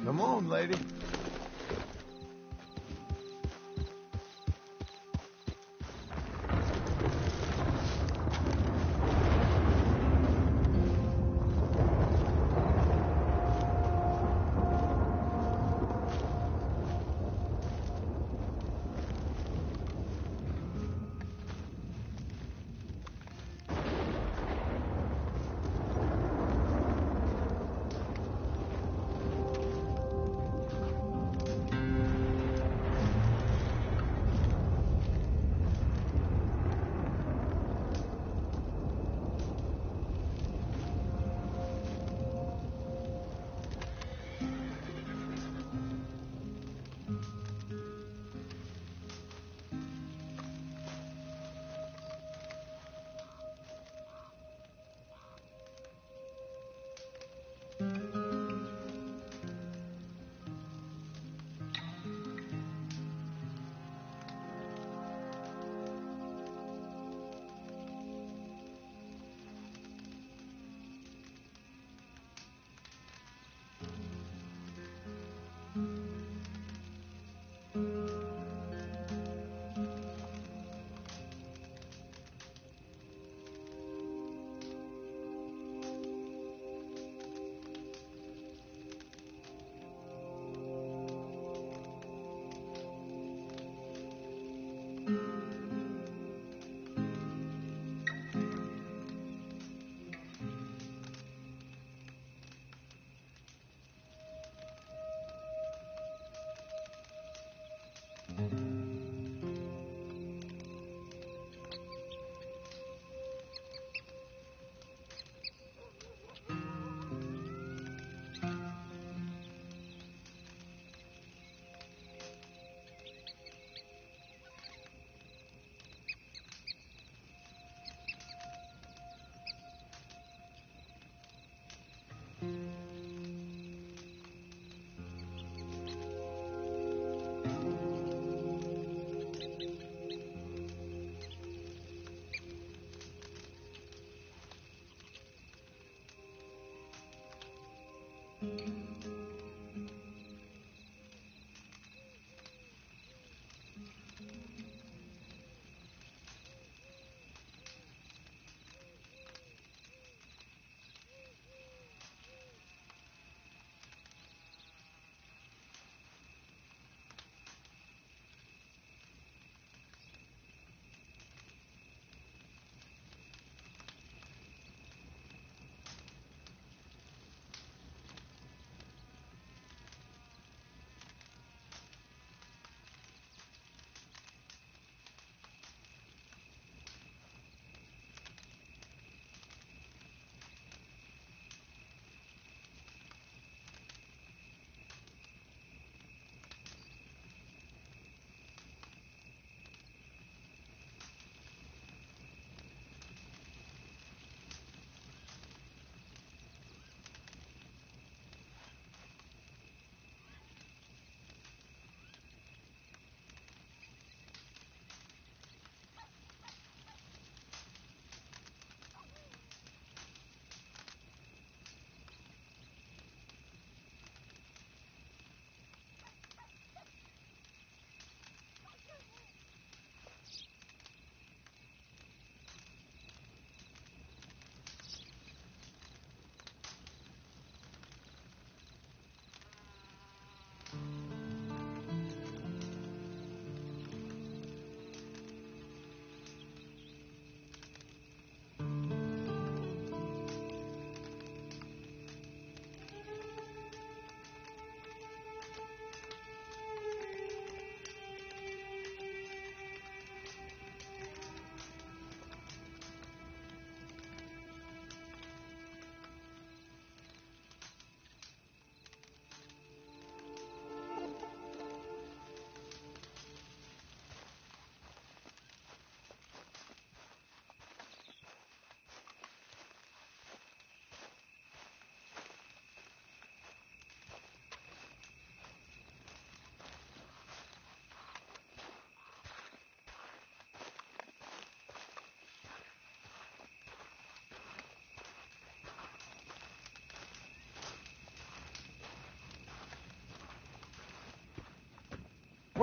Come on, lady.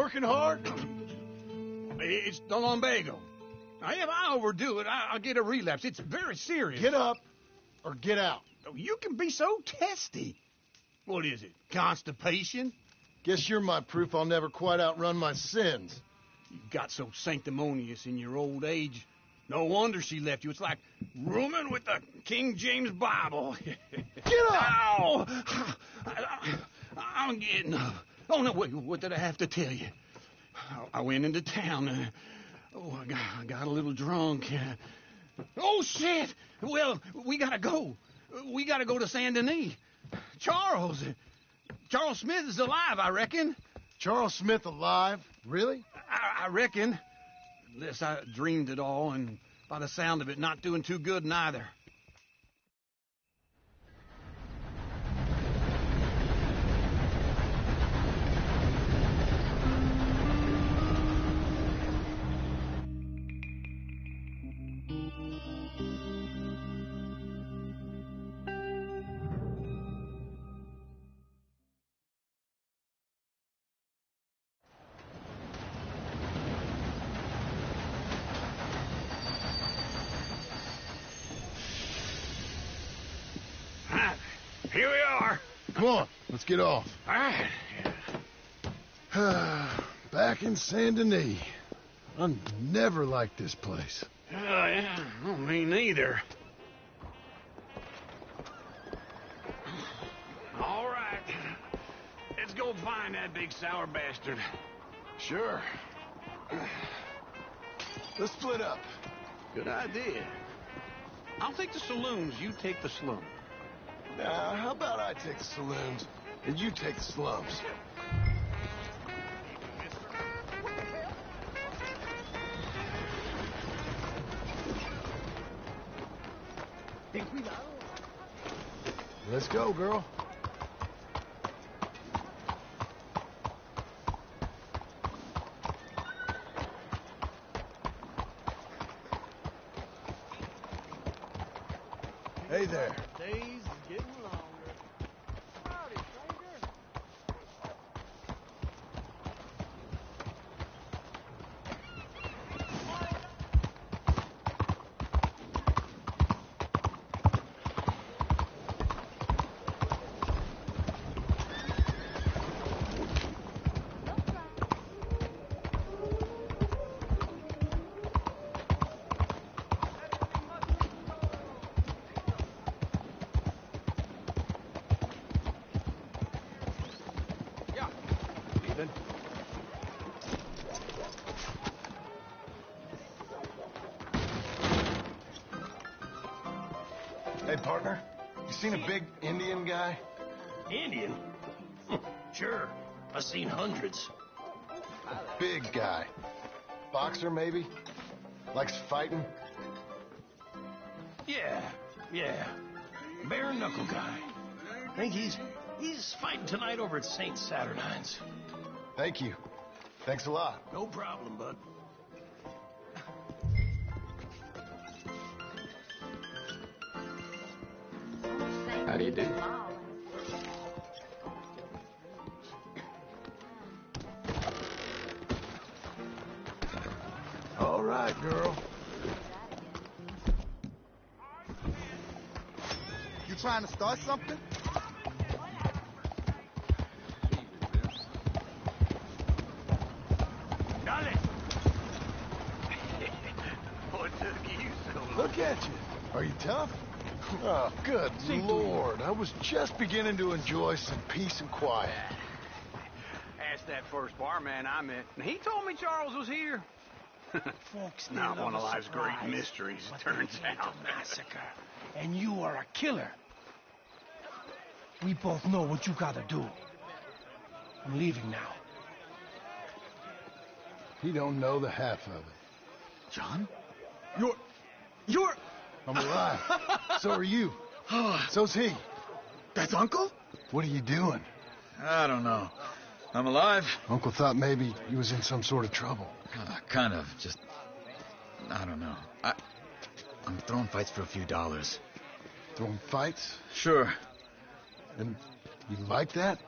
working hard? It's the lumbago. Now, if I overdo it, I'll get a relapse. It's very serious. Get up or get out. You can be so testy. What is it, constipation? Guess you're my proof I'll never quite outrun my sins. You got so sanctimonious in your old age. No wonder she left you. It's like rooming with the King James Bible. Get up! Ow! I'm getting up. Oh, no, wait, what did I have to tell you? I went into town. I got a little drunk. Oh, shit! Well, we gotta go. We gotta go to Saint Denis. Charles Smith is alive, I reckon. Charles Smith alive? Really? I reckon. Unless I dreamed it all, and by the sound of it, not doing too good neither. Here we are. Come on, let's get off. All right. Back in Saint Denis. I never liked this place. Yeah, well, me neither. All right. Let's go find that big sour bastard. Sure. Let's split up. Good idea. I'll take the saloons, you take the slum. Now, how about I take the saloons and you take the slums? Let's go, girl. Hey there. Days is getting longer. Howdy, stranger. Hey, partner. You seen a big Indian guy? Indian? Sure. I've seen hundreds. Big guy. Boxer, maybe? Likes fighting? Yeah. Bare knuckle guy. Think he's fighting tonight over at St. Saturnine's. Thank you. Thanks a lot. No problem, bud. How do you do? All right, girl. You trying to start something? Got it. What took you so long? Look at you. Are you tough? Oh, good Lord. I was just beginning to enjoy some peace and quiet. Asked that first barman I met, and he told me Charles was here. Folks, Not one of life's great mysteries, it turns out. Massacre. And you are a killer. We both know what you gotta do. I'm leaving now. He don't know the half of it. John? You're... I'm alive. So are you. So's he. That's Uncle? What are you doing? I don't know. I'm alive. Uncle thought maybe he was in some sort of trouble. Kind of. Just... I don't know. I'm throwing fights for a few dollars. Throwing fights? Sure. And you like that?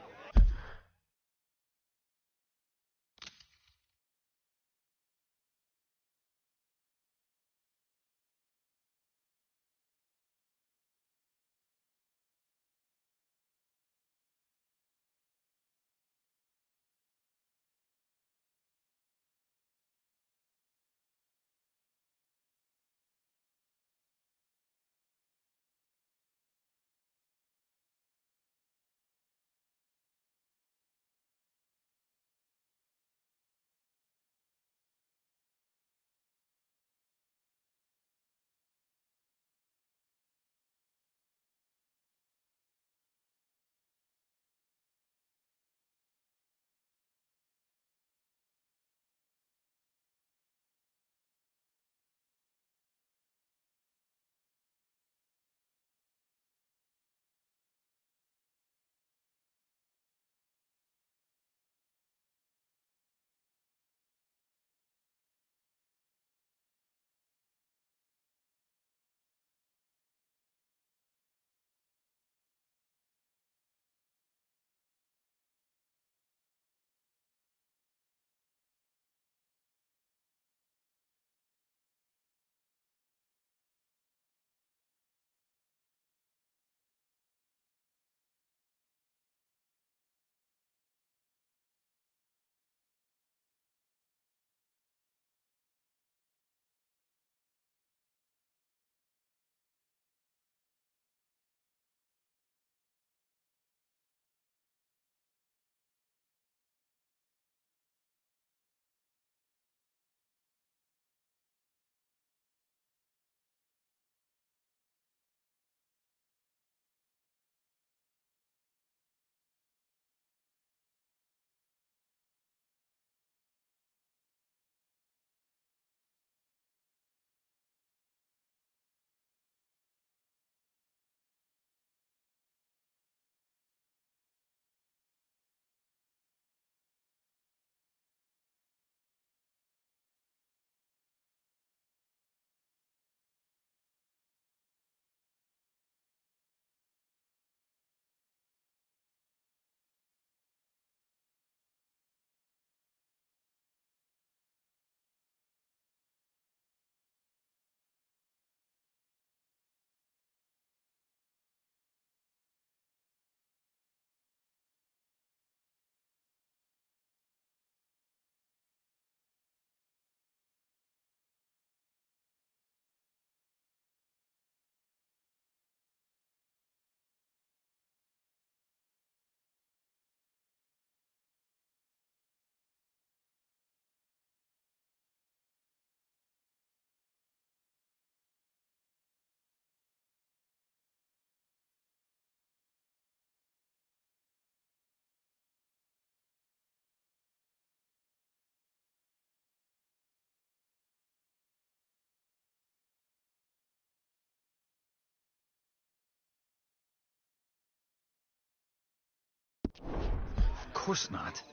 course not.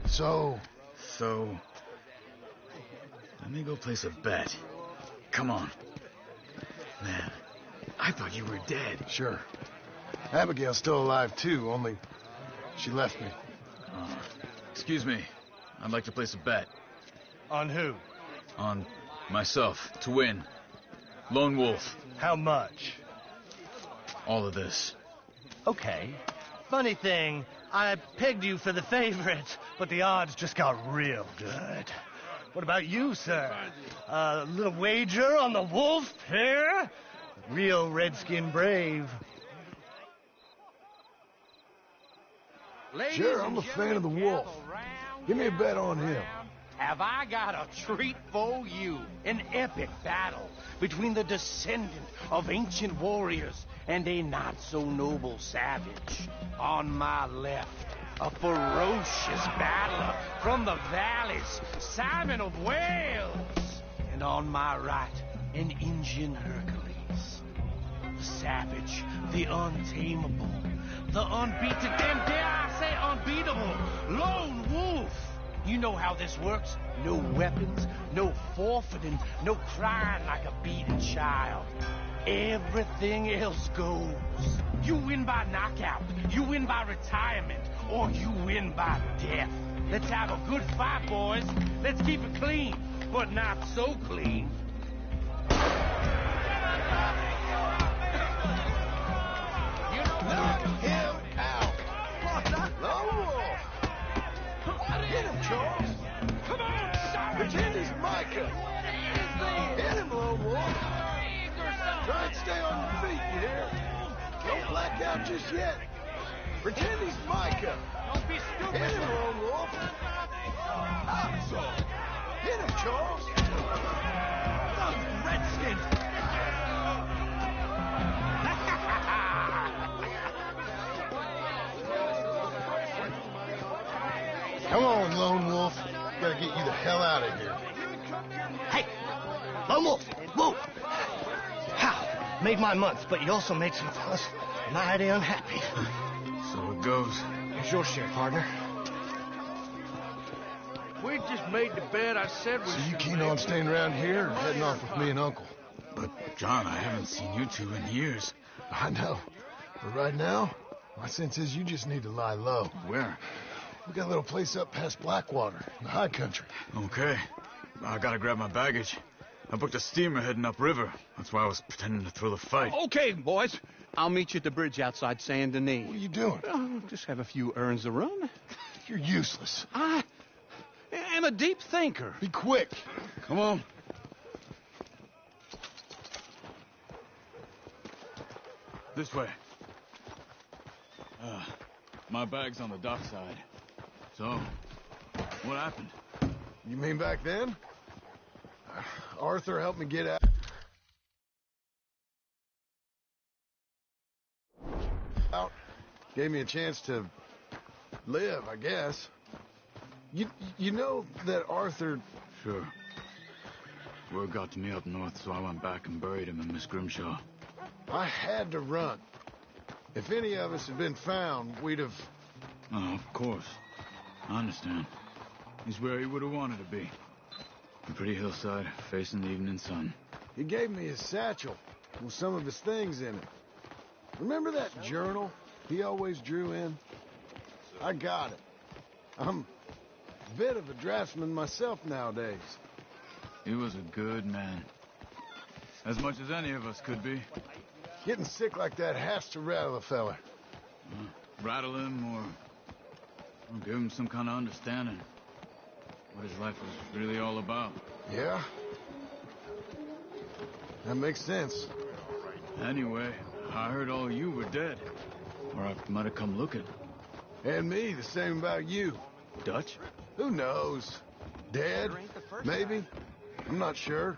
So, let me go place a bet. Come on. Man, I thought you were dead. sure. Abigail's still alive, too, only she left me. Excuse me. I'd like to place a bet. On who? On myself, to win. Lone Wolf. How much? All of this. Okay. Funny thing, I pegged you for the favorite, but the odds just got real good. What about you, sir? A little wager on the wolf here? Real redskin brave. Sure, I'm a fan of the wolf. Give me a bet on him. Have I got a treat for you? An epic battle between the descendant of ancient warriors and a not-so-noble savage. On my left, a ferocious battler from the valleys, Simon of Wales. And on my right, an Indian Hercules. The savage, the untamable, the unbeaten, and dare I say unbeatable, Lone Wolf. You know how this works. No weapons, no forfeiting, no crying like a beaten child. Everything else goes. You win by knockout, you win by retirement, or you win by death. Let's have a good fight, boys. Let's keep it clean, but not so clean. Knock him out! Lone Wolf! Hit him, Charles! Come on, stop it! Pretend he's Micah! Hit him, Lone Wolf! Try and stay on your feet, you hear? Don't black out just yet. Pretend he's Micah! Don't be stupid! Hit him, Lone Wolf! Hacksaw! Hit him, Charles! Those Redskins! Come on, Lone Wolf. Gotta get you the hell out of here. Hey, Lone Wolf, whoa! How? Made my month, but you also made some fellas mighty unhappy. So it goes. Here's your share, partner. We just made the bet I said we So you should keen make. on staying around here or heading off with me and Uncle? But, John, I haven't seen you two in years. I know. But right now, my sense is you just need to lie low. Where? We got a little place up past Blackwater, in the high country. Okay. I gotta grab my baggage. I booked a steamer heading upriver. That's why I was pretending to throw the fight. Okay, boys. I'll meet you at the bridge outside Saint Denis. What are you doing? Oh, just have a few errands to run. You're useless. I am a deep thinker. Be quick. Come on. This way. My bag's on the dockside. So, what happened? You mean back then? Arthur helped me get out. Gave me a chance to live, I guess. You know that Arthur... Sure. Word got to me up north, so I went back and buried him in Miss Grimshaw. I had to run. If any of us had been found, we'd have... Oh, of course. I understand. He's where he would have wanted to be. A pretty hillside, facing the evening sun. He gave me his satchel with some of his things in it. Remember that journal he always drew in? I got it. I'm a bit of a draftsman myself nowadays. He was a good man. As much as any of us could be. Getting sick like that has to rattle a fella. Rattle him or give him some kind of understanding. What his life was really all about. Yeah? That makes sense. Anyway, I heard all you were dead. Or I might have come looking. And me, the same about you. Dutch? Who knows? Dead? Maybe? I'm not sure.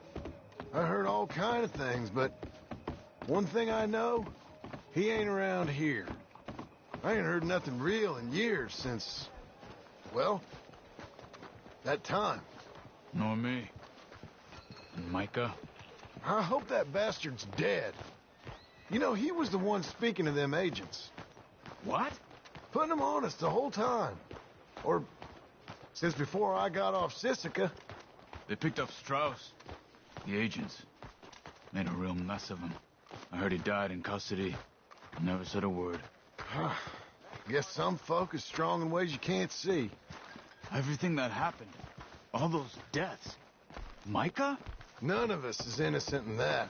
I heard all kind of things, but one thing I know, he ain't around here. I ain't heard nothing real in years since, well, that time. Nor me. And Micah? I hope that bastard's dead. You know, he was the one speaking to them agents. What? Putting them on us the whole time. Or since before I got off Sisika. They picked up Strauss. The agents. Made a real mess of him. I heard he died in custody. Never said a word. Guess some folk is strong in ways you can't see. Everything that happened. All those deaths. Micah? None of us is innocent in that.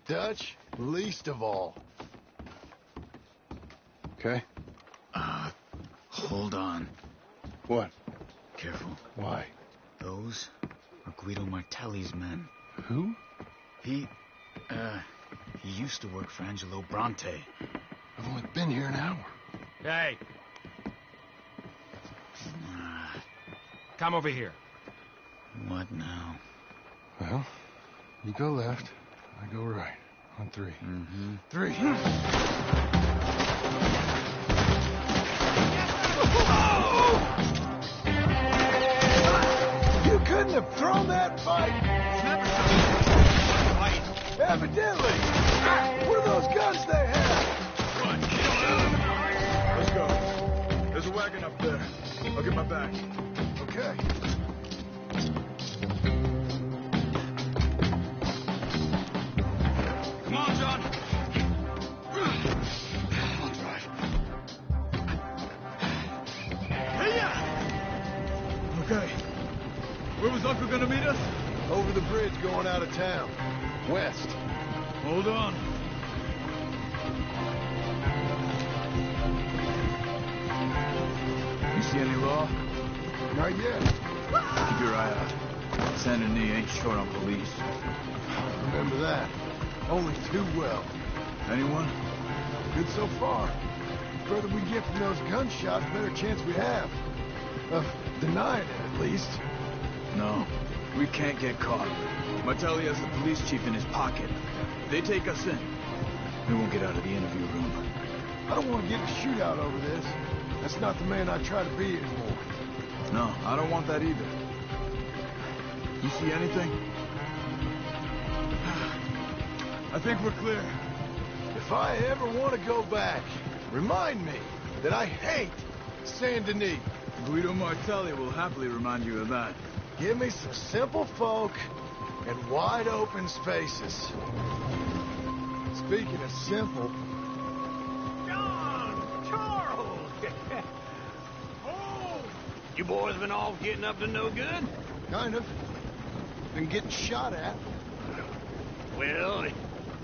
Dutch, least of all. Okay? Hold on. What? Careful. Why? Those are Guido Martelli's men. Who? He used to work for Angelo Bronte. I've only been here an hour. Hey. Come over here. What now? Well, you go left, I go right. On three. Mm-hmm. 3. You couldn't have thrown that fight. Evidently. What are those guns they have? Let's go. There's a wagon up there. I'll get my back. Okay. Come on, John. I'll drive. Hey-ya! Okay. Where was Uncle gonna meet us? Over the bridge going out of town. West. Hold on. You see any law? Not yet. Keep your eye out. Saint Denis ain't short on police. Remember that. Only too well. Anyone? Good so far. The further we get from those gunshots, the better chance we have. Of denying it, at least. No. We can't get caught. Martelli has the police chief in his pocket. They take us in. We won't get out of the interview room. I don't want to get in a shootout over this. That's not the man I try to be anymore. No, I don't want that either. You see anything? I think we're clear. If I ever want to go back, remind me that I hate Saint Denis. Guido Martelli will happily remind you of that. Give me some simple folk and wide open spaces. Speaking of simple, John! Charles! Oh! You boys been off getting up to no good? kind of. Been getting shot at. Well,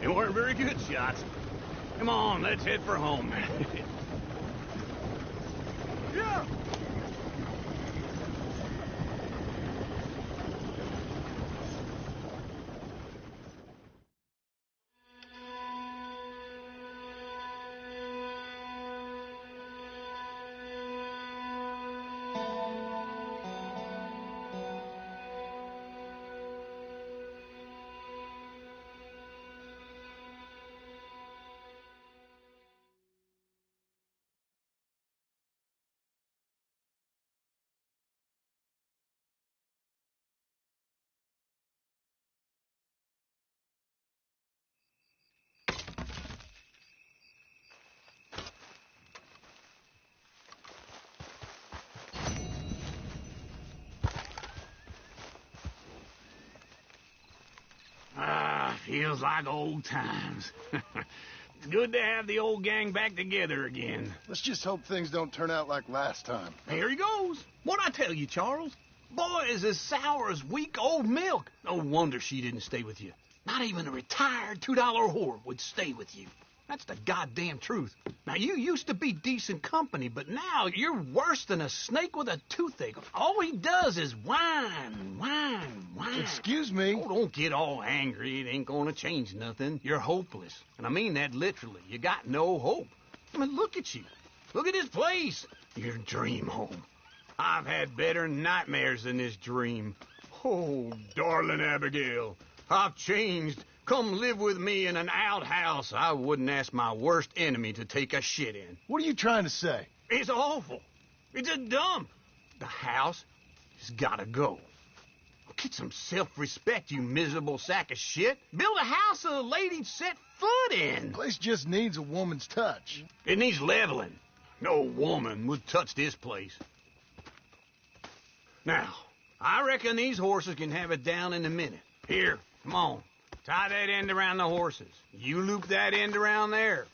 they weren't very good shots. Come on, let's head for home. Yeah. Feels like old times. It's good to have the old gang back together again. Let's just hope things don't turn out like last time. Here he goes. What'd I tell you, Charles? Boy is as sour as weak old milk. No wonder she didn't stay with you. Not even a retired $2 whore would stay with you. That's the goddamn truth. Now, you used to be decent company, but now you're worse than a snake with a toothache. All he does is whine, whine, whine. Excuse me. Oh, don't get all angry. It ain't gonna change nothing. You're hopeless. And I mean that literally. You got no hope. I mean, look at you. Look at this place. Your dream home. I've had better nightmares than this dream. Oh, darling Abigail, I've changed. Come live with me in an outhouse I wouldn't ask my worst enemy to take a shit in. What are you trying to say? It's awful. It's a dump. The house has gotta go. Get some self-respect, you miserable sack of shit. Build a house a lady'd set foot in. Place just needs a woman's touch. It needs leveling. No woman would touch this place. Now, I reckon these horses can have it down in a minute. Here, come on. Tie that end around the horses. You loop that end around there.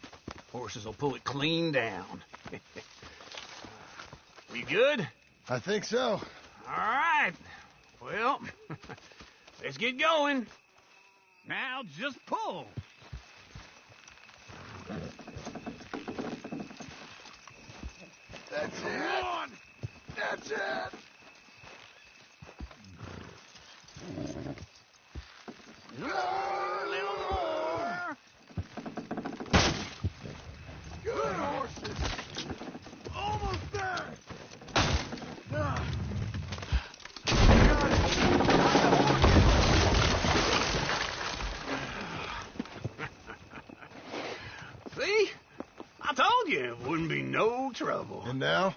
Horses will pull it clean down. We good? I think so. All right. Well, let's get going. Now just pull. That's it. On. That's it. A little more. Good horses. Almost there. See? I told you it wouldn't be no trouble. And now?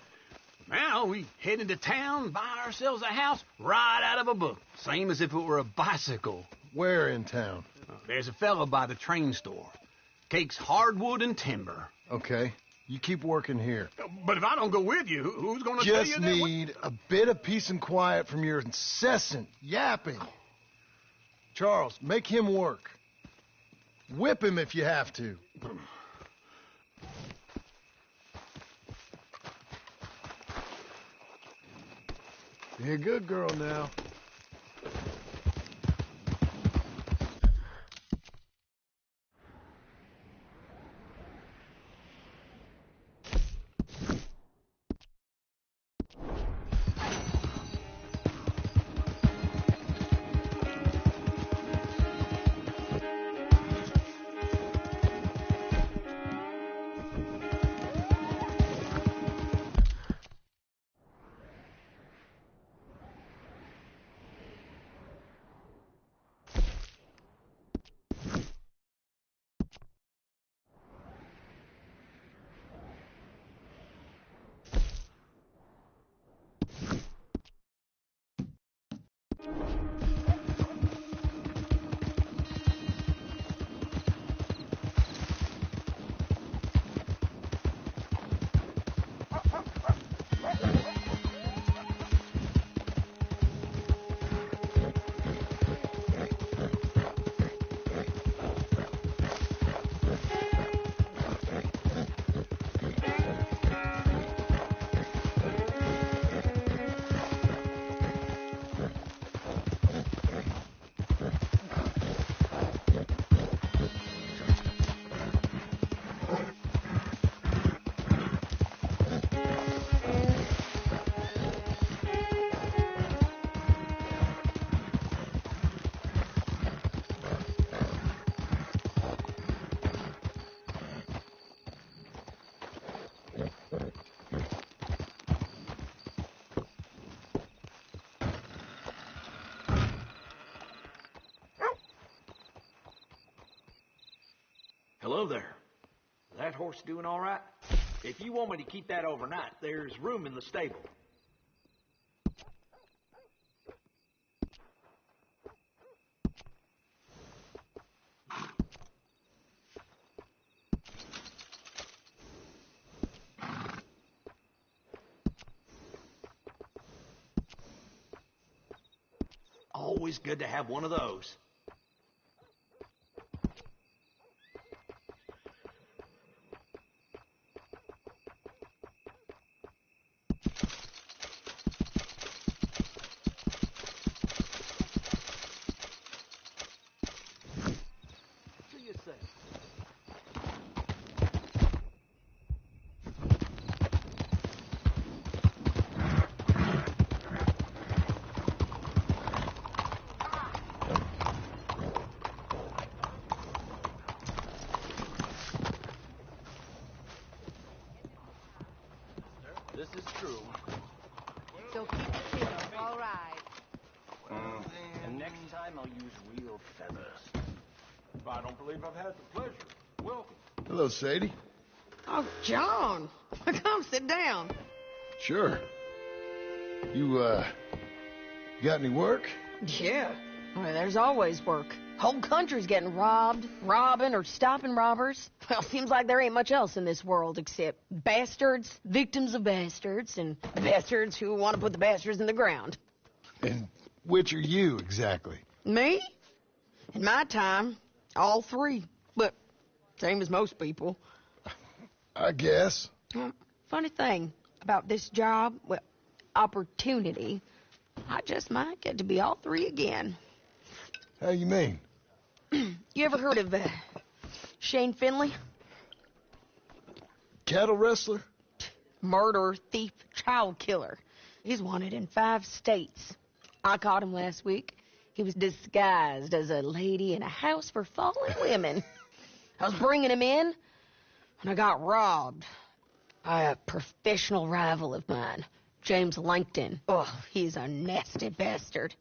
Now we head into town, buy ourselves a house right out of a book. Same as if it were a bicycle. Where in town? There's a fellow by the train store. Cakes hardwood and timber. Okay. You keep working here. But if I don't go with you, who's going to tell you Just that? need a bit of peace and quiet from your incessant yapping. Charles, make him work. Whip him if you have to. Be a good girl now. Hello there. That horse doing all right? If you want me to keep that overnight, there's room in the stable. Always good to have one of those. This is true. So keep the chin up, all right. And next time I'll use real feathers. I don't believe I've had the pleasure. Welcome. Hello, Sadie. Oh, John. Come sit down. Sure. You got any work? Yeah. Well, there's always work. Whole country's getting robbed, robbing, or stopping robbers. Well, seems like there ain't much else in this world except bastards, victims of bastards, and bastards who want to put the bastards in the ground. And which are you, exactly? Me? In my time, all three. But same as most people. I guess. Funny thing about this job, well, opportunity, I just might get to be all three again. How you mean? You ever heard of Shane Finley? Cattle wrestler? Murderer, thief, child killer. He's wanted in 5 states. I caught him last week. He was disguised as a lady in a house for fallen women. I was bringing him in, and I got robbed by a professional rival of mine, James Langton. Oh, he's a nasty bastard.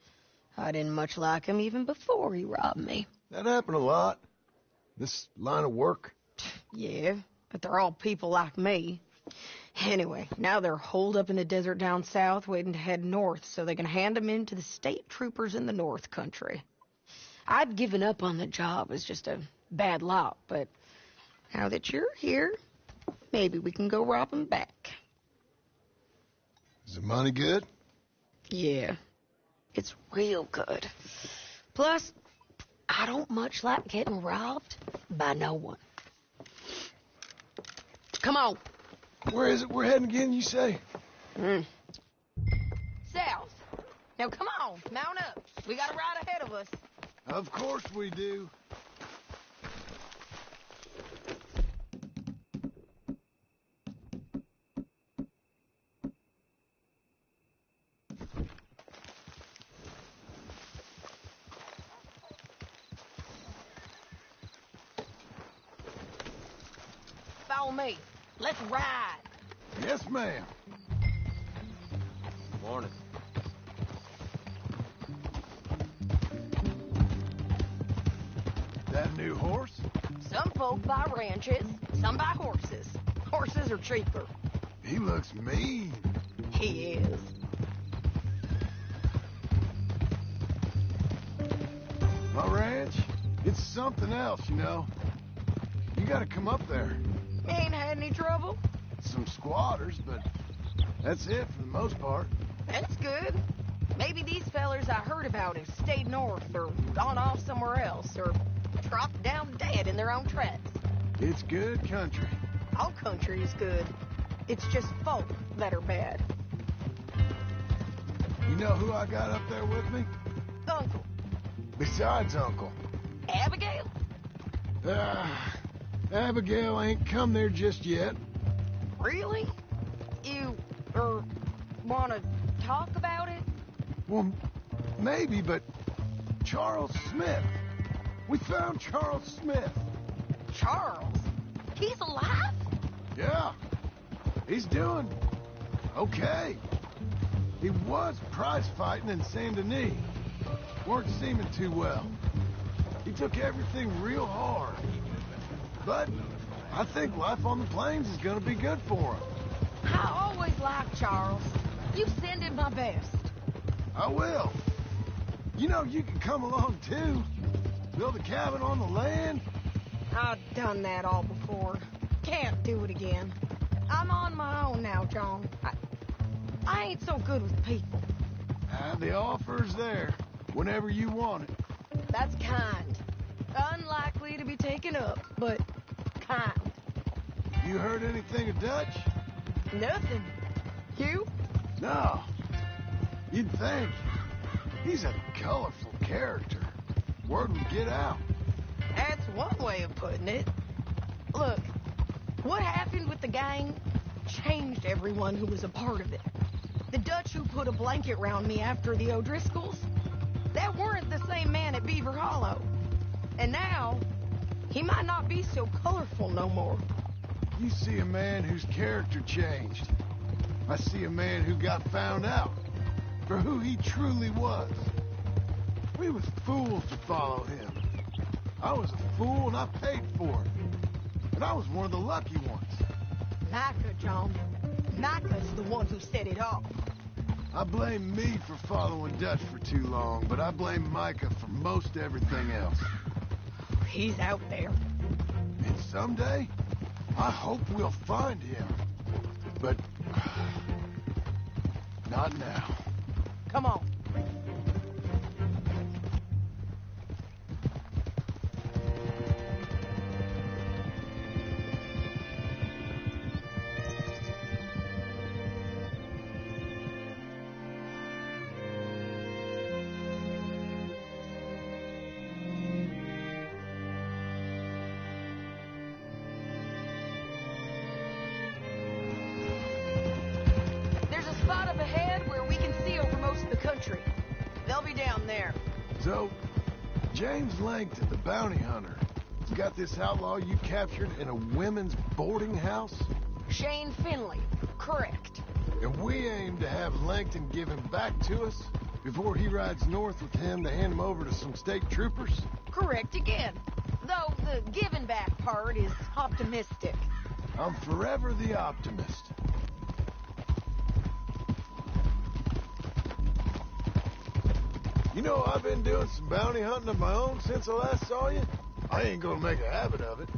I didn't much like him even before he robbed me. That happened a lot. This line of work. Yeah, but they're all people like me. Anyway, now they're holed up in the desert down south waiting to head north so they can hand them in to the state troopers in the north country. I'd given up on the job as just a bad lot, but now that you're here, maybe we can go rob them back. Is the money good? Yeah, it's real good. Plus, I don't much like getting robbed by no one. Come on. Where is it we're heading again, you say? South. Now come on, mount up. We got a ride ahead of us. Of course we do. Follow me. Let's ride. Yes, ma'am. Morning. That new horse? Some folk buy ranches, some buy horses. Horses are cheaper. He looks mean. He is. My ranch, it's something else, you know. You gotta come up there. Ain't had any trouble? Some squatters, but that's it for the most part. That's good. Maybe these fellers I heard about have stayed north or gone off somewhere else or dropped down dead in their own tracks. It's good country. All country is good. It's just folk that are bad. You know who I got up there with me? Uncle. Besides Uncle. Abigail? Abigail ain't come there just yet. Really? You, want to talk about it? Well, maybe, but Charles Smith. We found Charles Smith. Charles? He's alive? Yeah. He's doing okay. He was prize fighting in Saint Denis. Weren't seeming too well. He took everything real hard. But I think life on the plains is gonna be good for him. I always liked Charles. You send him my best. I will. You know, you can come along too. Build a cabin on the land. I've done that all before. Can't do it again. I'm on my own now, John. I ain't so good with people. The offer's there whenever you want it. That's kind. Unlikely to be taken up, but kind. You heard anything of Dutch? Nothing. You? No. You'd think. He's a colorful character. Word would get out. That's one way of putting it. Look, what happened with the gang changed everyone who was a part of it. The Dutch who put a blanket round me after the O'Driscolls, that weren't the same man at Beaver Hollow. And now, he might not be so colorful no more. You see a man whose character changed. I see a man who got found out for who he truly was. We was fools to follow him. I was a fool and I paid for it. And I was one of the lucky ones. Micah, John. Micah's the one who set it off. I blame me for following Dutch for too long, but I blame Micah for most everything else. He's out there. And someday, I hope we'll find him. But... not now. Come on. They'll be down there. So, James Langton, the bounty hunter, has got this outlaw you captured in a women's boarding house? Shane Finley, correct. And we aim to have Langton give him back to us before he rides north with him to hand him over to some state troopers? Correct again. Though the giving back part is optimistic. I'm forever the optimist. You know, I've been doing some bounty hunting of my own since I last saw you. I ain't gonna make a habit of it.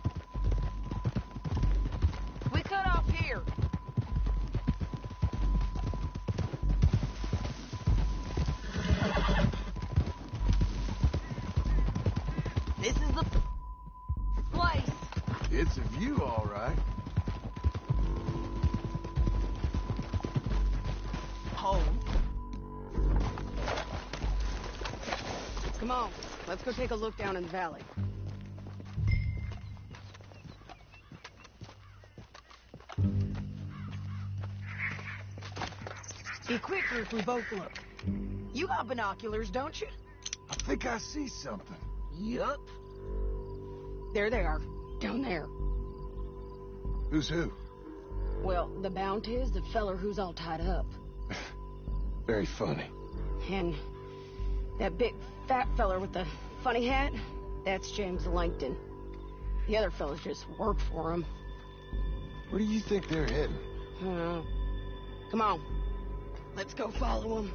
We cut off here. This is the place. It's a view, all right. Home. Come on, let's go take a look down in the valley. Be quicker if we both look. You got binoculars, don't you? I think I see something. Yup. There they are, down there. Who's who? Well, the Bounty is the feller who's all tied up. Very funny. And that big fat feller with the funny hat, that's James Langton. The other fellas just work for him. Where do you think they're heading? Come on. Let's go follow him.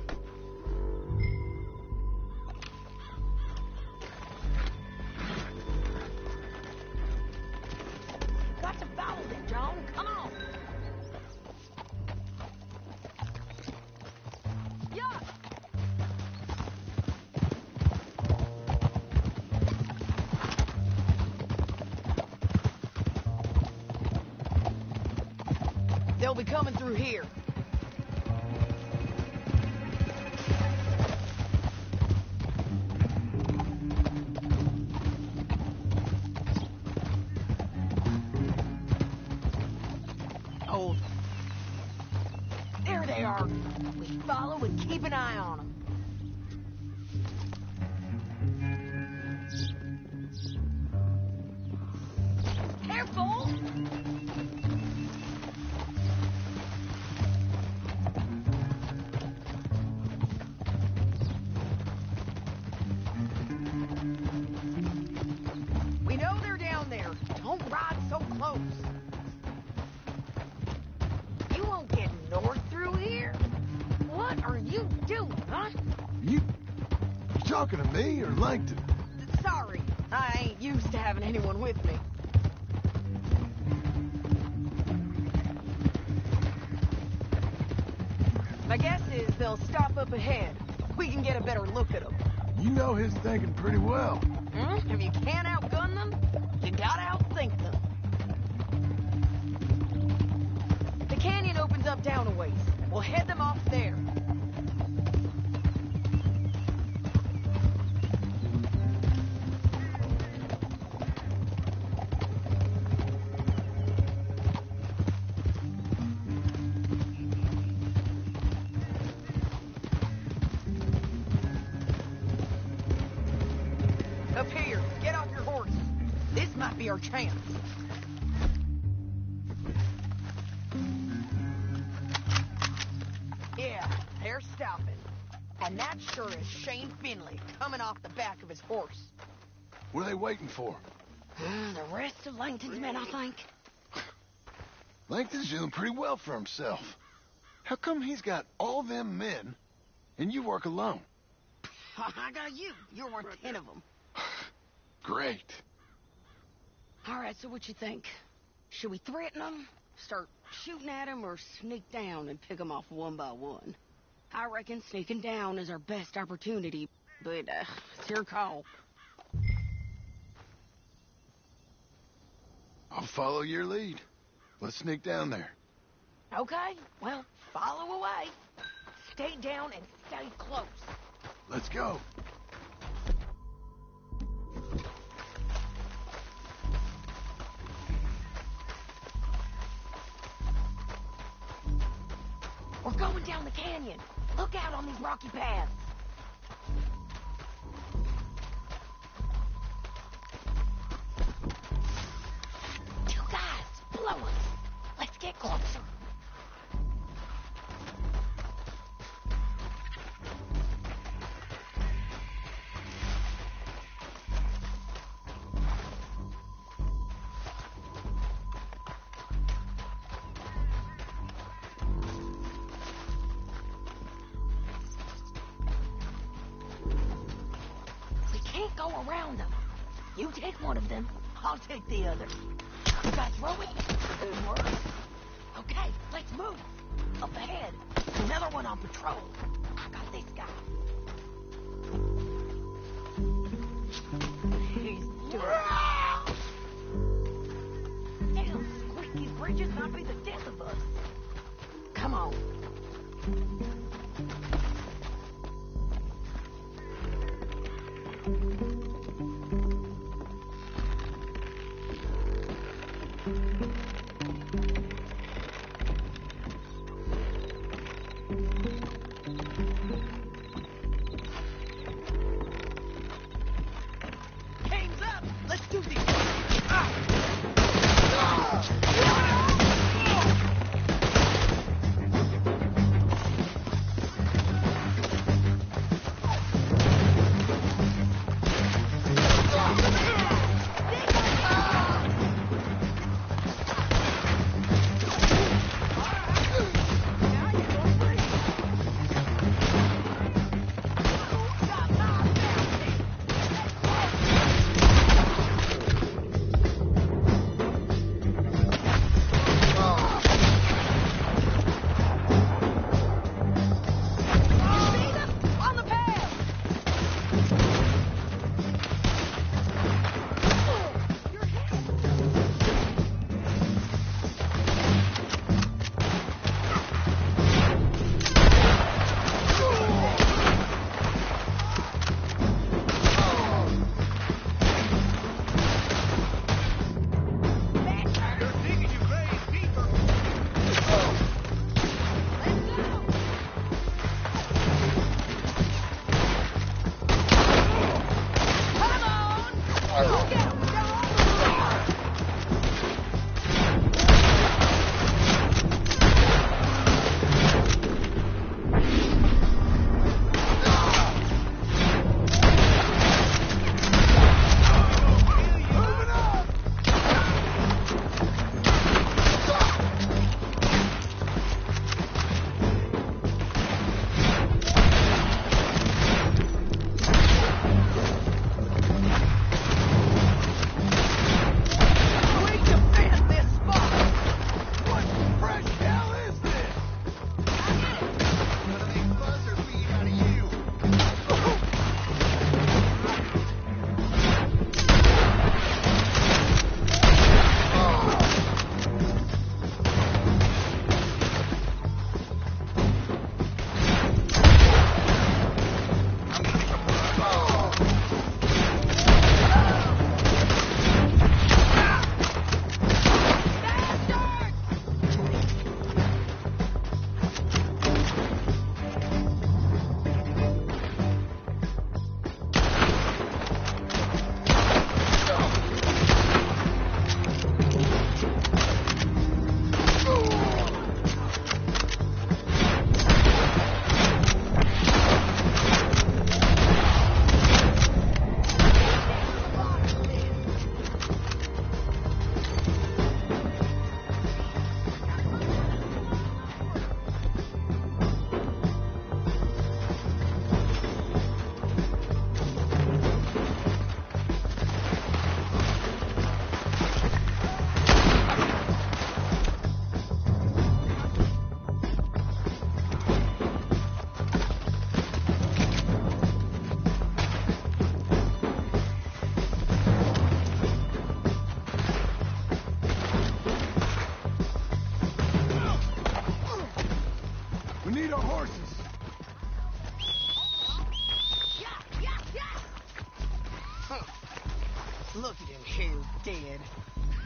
Got to follow them, John. Come on. Yeah. They'll be coming through here. Oh, there they are. We follow and keep an eye on them. Careful! We know they're down there. Don't ride so close. You won't get north through here. What are you doing, huh? You talking to me or Langton? Sorry, I ain't used to having anyone with me. My guess is they'll stop up ahead. We can get a better look at them. You know his thinking pretty well. If you can't outgun them, you gotta outthink them. The canyon opens up down a ways. We'll head them off there. Up here, get off your horse. This might be our chance. Yeah, they're stopping. And that sure is Shane Finley coming off the back of his horse. What are they waiting for? The rest of Langton's men, I think. Langton's doing pretty well for himself. How come he's got all them men, and you work alone? I got you. You're worth 10 of them. Great. All right, so what you think? Should we threaten them, start shooting at them, or sneak down and pick them off one by one? I reckon sneaking down is our best opportunity, but it's your call. I'll follow your lead. Let's sneak down there. Okay, well, follow away. Stay down and stay close. Let's go. We're going down the canyon. Look out on these rocky paths. Two guys below us. Let's get closer. Can't go around them. You take one of them, I'll take the other. You guys row it? Good work. Okay, let's move. Up ahead, another one on patrol. I got this guy. He's doing Damn, squeaky bridges might be the death of us. Come on. Game's up. Let's do this.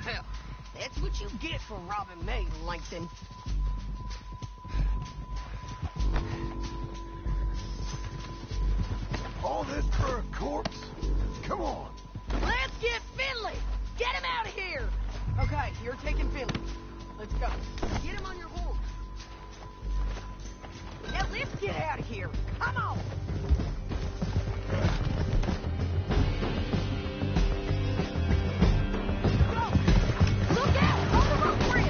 Hell, that's what you get for robbing me, Langston. All this for a corpse? Come on. Let's get Finley! Get him out of here! Okay, you're taking Finley. Let's go. Get him on your horse. Now let's get out of here. Come on! Look out! On the roof bridge!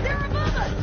They're above us!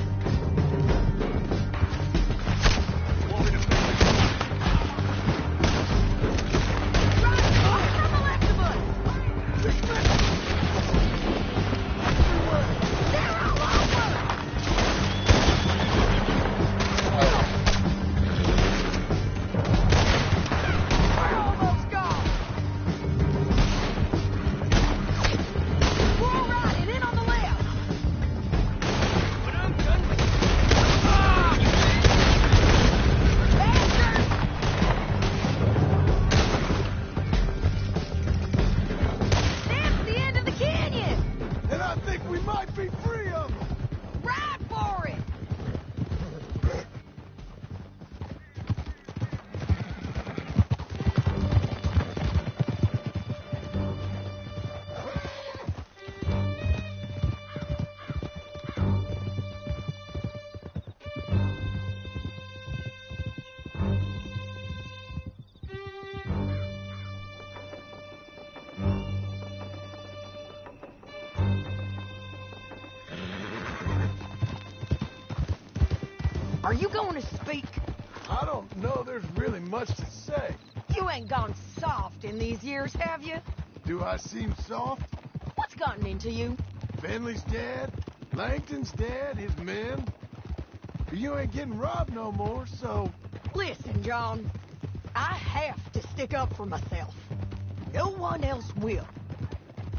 Are you going to speak? I don't know there's really much to say. You ain't gone soft in these years, have you? Do I seem soft? What's gotten into you? Finley's dead. Langton's dead. His men. You ain't getting robbed no more, so... Listen, John. I have to stick up for myself. No one else will.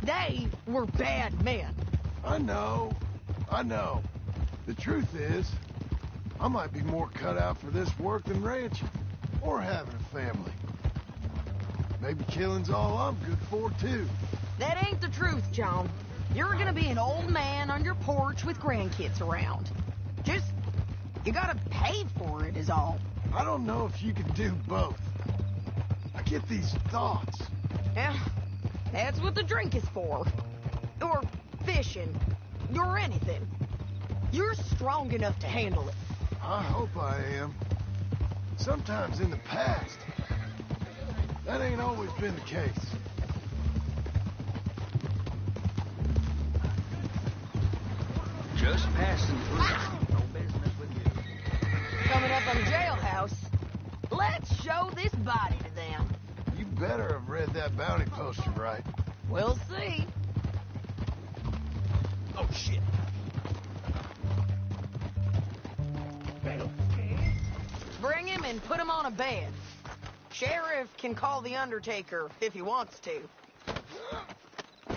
They were bad men. I know. The truth is, I might be more cut out for this work than ranching, or having a family. Maybe killing's all I'm good for, too. That ain't the truth, John. You're gonna be an old man on your porch with grandkids around. Just, you gotta pay for it is all. I don't know if you can do both. I get these thoughts. Yeah, that's what the drink is for. Or fishing. Or anything. You're strong enough to handle it. I hope I am. Sometimes in the past, that ain't always been the case. Just passing through. No business with you. Coming up on Jailhouse, let's show this body to them. You better have read that bounty poster right. We'll see. Oh, shit. Bring him and put him on a bed. Sheriff can call the Undertaker if he wants to.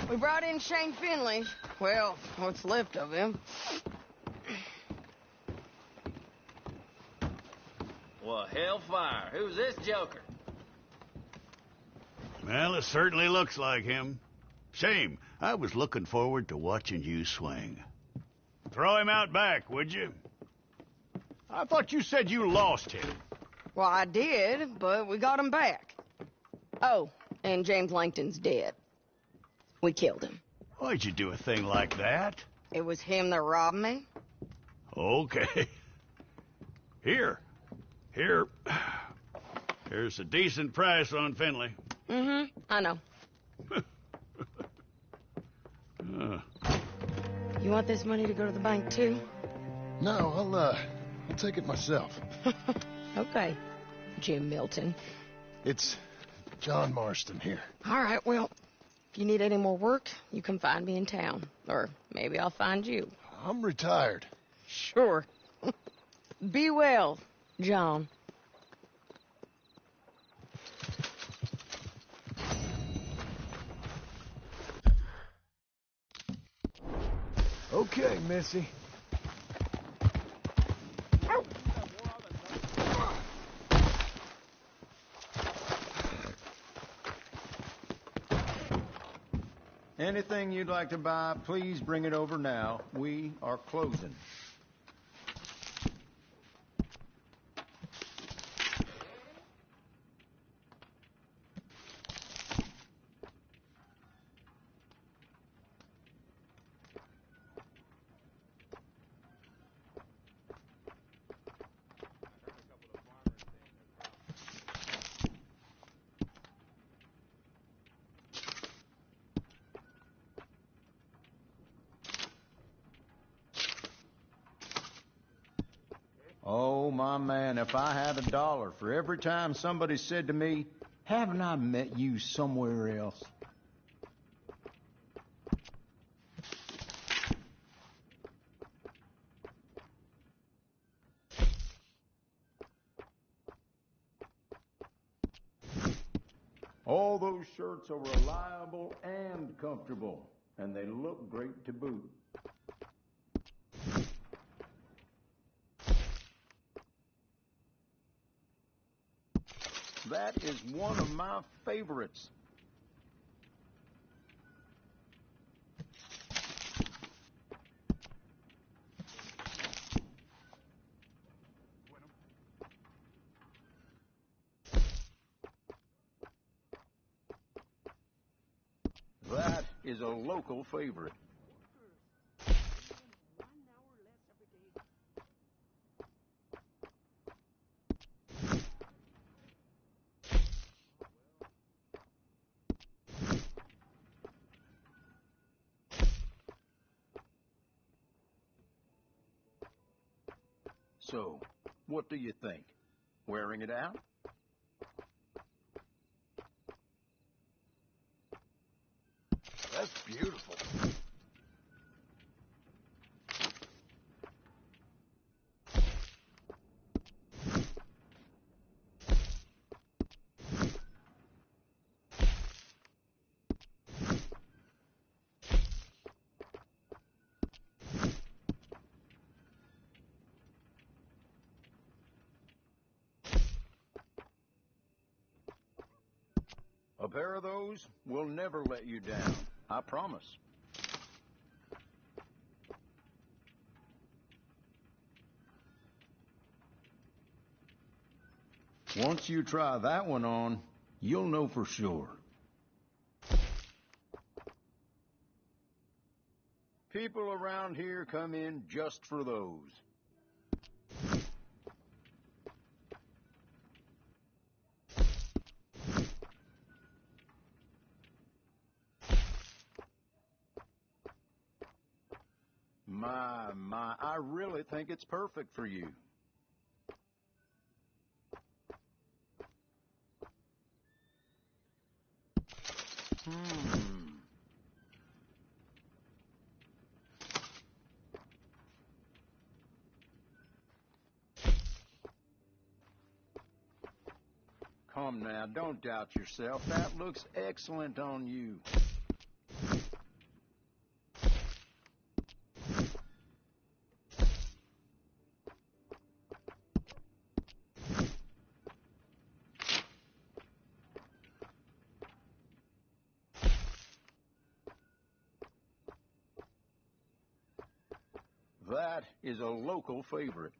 We brought in Shane Finley. Well, what's left of him. Well, hellfire. Who's this joker? Well, it certainly looks like him. Shame. I was looking forward to watching you swing. Throw him out back, would you? I thought you said you lost him. Well, I did, but we got him back. Oh, and James Langton's dead. We killed him. Why'd you do a thing like that? It was him that robbed me. Okay. Here. Here's a decent price on Finley. I know. You want this money to go to the bank, too? No, I'll take it myself. Okay, Jim Milton. It's John Marston here. All right, well, if you need any more work, you can find me in town. Or maybe I'll find you. I'm retired. Sure. Be well, John. Okay, Missy. Anything you'd like to buy, please bring it over now. We are closing. Oh, my man, if I had $1 for every time somebody said to me, haven't I met you somewhere else? All those shirts are reliable and comfortable, and they look great to boot. That is one of my favorites. That is a local favorite. So, what do you think? Wearing it out? That's beautiful. A pair of those will never let you down, I promise. Once you try that one on, you'll know for sure. People around here come in just for those. My, I really think it's perfect for you. Come now, don't doubt yourself. That looks excellent on you. That is a local favorite.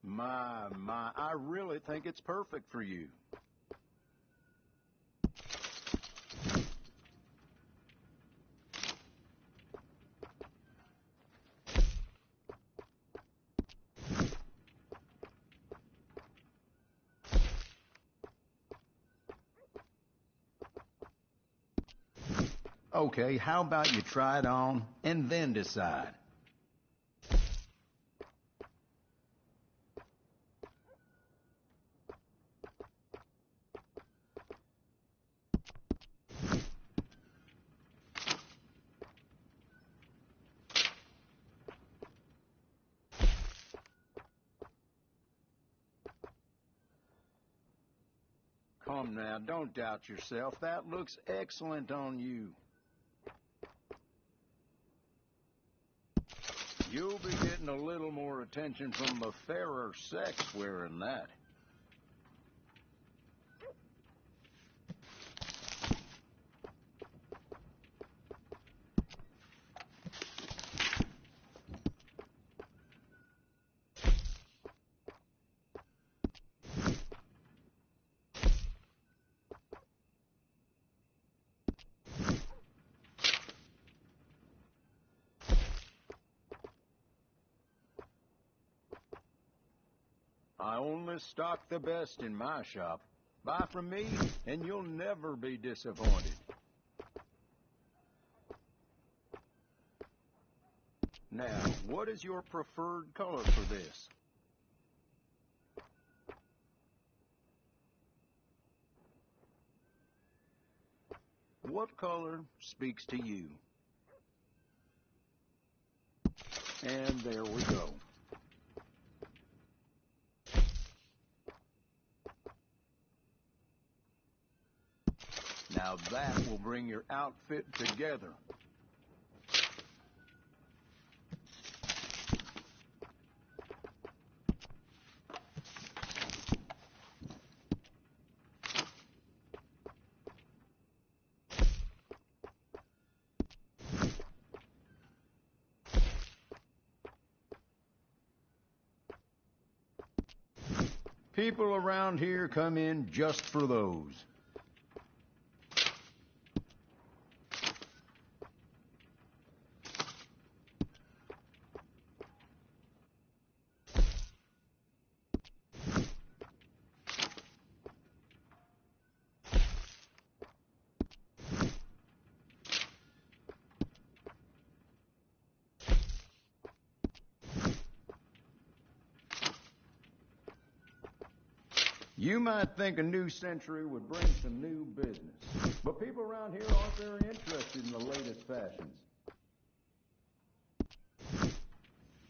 My, I really think it's perfect for you. Okay, how about you try it on and then decide? Come now, don't doubt yourself. That looks excellent on you. You'll be getting a little more attention from the fairer sex wearing that. I only stock the best in my shop. Buy from me, and you'll never be disappointed. Now, what is your preferred color for this? What color speaks to you? And there we go. Now that will bring your outfit together. People around here come in just for those. You might think a new century would bring some new business, but people around here aren't very interested in the latest fashions.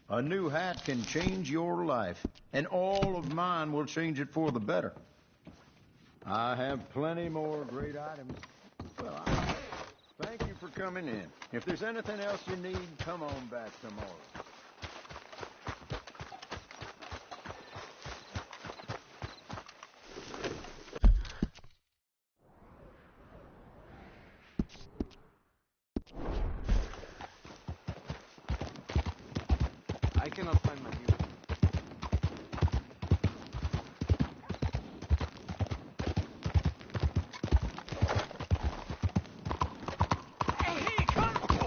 A new hat can change your life, and all of mine will change it for the better. I have plenty more great items. Well, thank you for coming in. If there's anything else you need, come on back tomorrow. I cannot find my music. Hey, come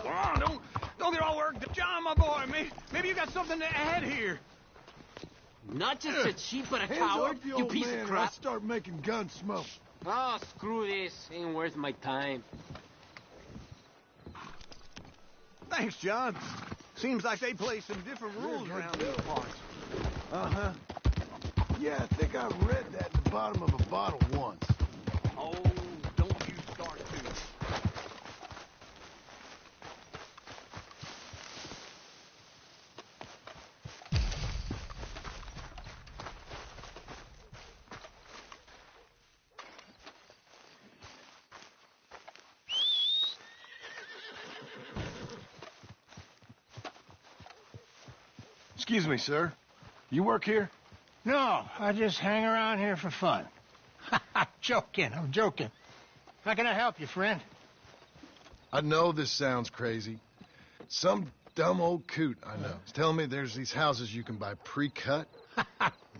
on! Don't get all worked up. John, my boy, maybe you got something to add here. Not just a cheat, but a Hands coward, off, you you old piece man, of or I crap. start making gun smoke. Oh, screw this. Ain't worth my time. Thanks, John. Seems like they play some different rules around these parts. Uh-huh. Yeah, I think I read that in the bottom of a bottle once. Oh, don't you start to. Excuse me, sir. You work here? No, I just hang around here for fun. I'm joking. How can I help you, friend? I know this sounds crazy. Some dumb old coot I know is telling me there's these houses you can buy pre-cut.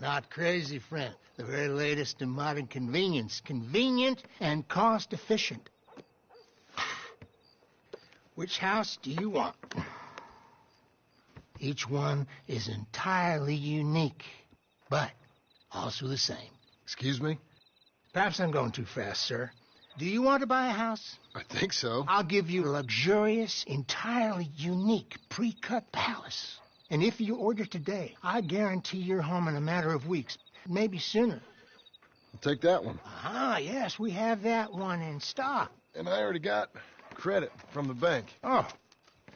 Not crazy, friend. The very latest in modern convenience. Convenient and cost-efficient. Which house do you want? Each one is entirely unique, but also the same. Excuse me? Perhaps I'm going too fast, sir. Do you want to buy a house? I think so. I'll give you a luxurious, entirely unique pre-cut palace. And if you order today, I guarantee you're home in a matter of weeks, maybe sooner. I'll take that one. Ah, yes, we have that one in stock. And I already got credit from the bank. Oh,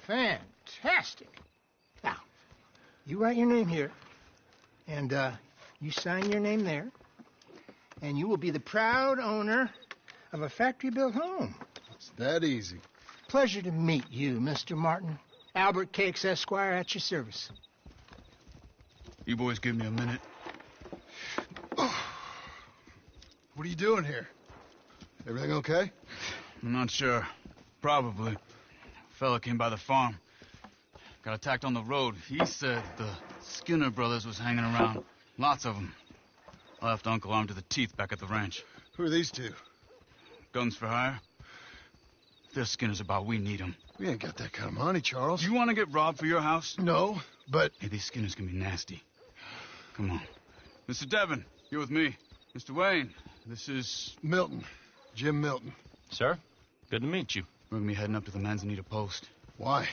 fantastic. Now, you write your name here, and you sign your name there, and you will be the proud owner of a factory-built home. It's that easy. Pleasure to meet you, Mr. Martin. Albert Cakes, Esquire, at your service. You boys give me a minute. What are you doing here? Everything okay? I'm not sure. Probably. Fella came by the farm. Got attacked on the road. He said the Skinner brothers was hanging around. Lots of them. I left Uncle armed to the teeth back at the ranch. Who are these two? Guns for hire. If they're Skinner's about, we need them. We ain't got that kind of money, Charles. You want to get robbed for your house? No, but... Hey, these Skinners can be nasty. Come on. Mr. Devon, you're with me. Mr. Wayne, this is... Milton. Jim Milton. Sir, good to meet you. We're going to be heading up to the Manzanita Post. Why?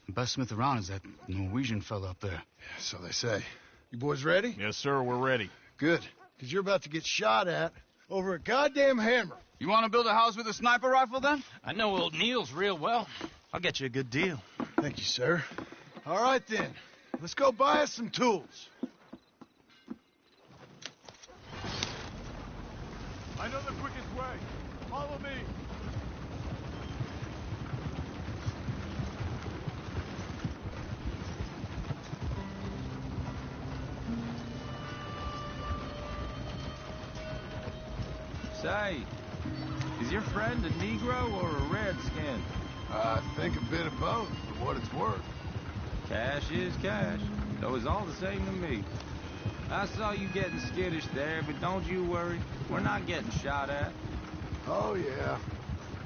The best smith around is that Norwegian fella up there. Yeah, so they say. You boys ready? Yes, sir, we're ready. Good, because you're about to get shot at over a goddamn hammer. You want to build a house with a sniper rifle, then? I know old Neil's real well. I'll get you a good deal. Thank you, sir. All right, then. Let's go buy us some tools. I know the quickest way. Follow me. Say, is your friend a Negro or a Redskin? I think a bit of both, for what it's worth. Cash is cash, though it's all the same to me. I saw you getting skittish there, but don't you worry. We're not getting shot at. Oh, yeah.